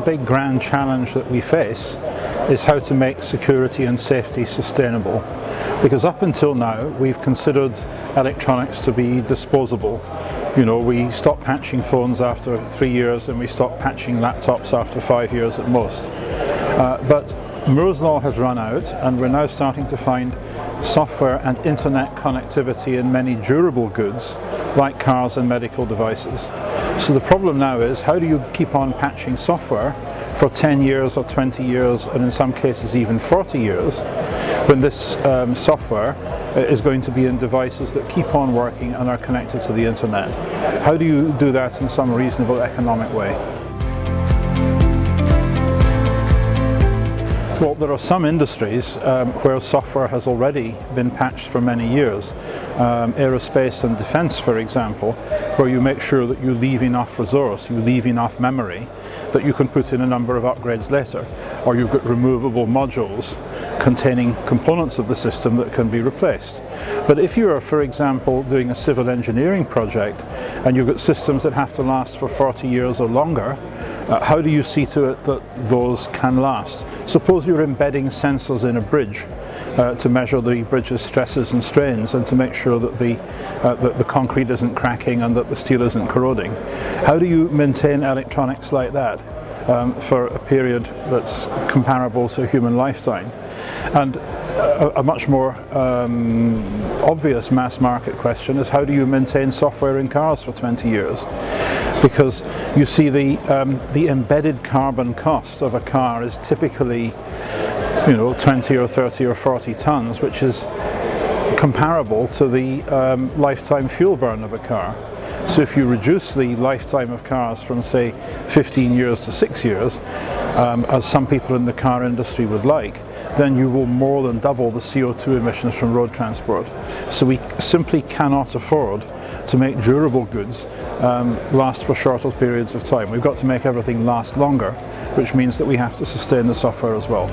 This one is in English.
big grand challenge that we face is how to make security and safety sustainable. Because up until now, we've considered electronics to be disposable. You know, we stop patching phones after 3 years and we stop patching laptops after 5 years at most. But Moore's law has run out, and we're now starting to find software and internet connectivity in many durable goods like cars and medical devices. So the problem now is, how do you keep on patching software for 10 years or 20 years and in some cases even 40 years when this software is going to be in devices that keep on working and are connected to the internet? How do you do that in some reasonable economic way? Well, there are some industries where software has already been patched for many years. Aerospace and defense, for example, where you make sure that you leave enough resource, you leave enough memory that you can put in a number of upgrades later. Or you've got removable modules containing components of the system that can be replaced. But if you are, for example, doing a civil engineering project and you've got systems that have to last for 40 years or longer, how do you see to it that those can last? Suppose you're embedding sensors in a bridge to measure the bridge's stresses and strains and to make sure that the concrete isn't cracking and that the steel isn't corroding. How do you maintain electronics like that for a period that's comparable to a human lifetime? And a much more obvious mass market question is, how do you maintain software in cars for 20 years? Because you see the embedded carbon cost of a car is typically 20 or 30 or 40 tons, which is comparable to the lifetime fuel burn of a car. So if you reduce the lifetime of cars from, say, 15 years to 6 years, as some people in the car industry would like, then you will more than double the CO2 emissions from road transport. So we simply cannot afford to make durable goods last for shorter periods of time. We've got to make everything last longer, which means that we have to sustain the software as well.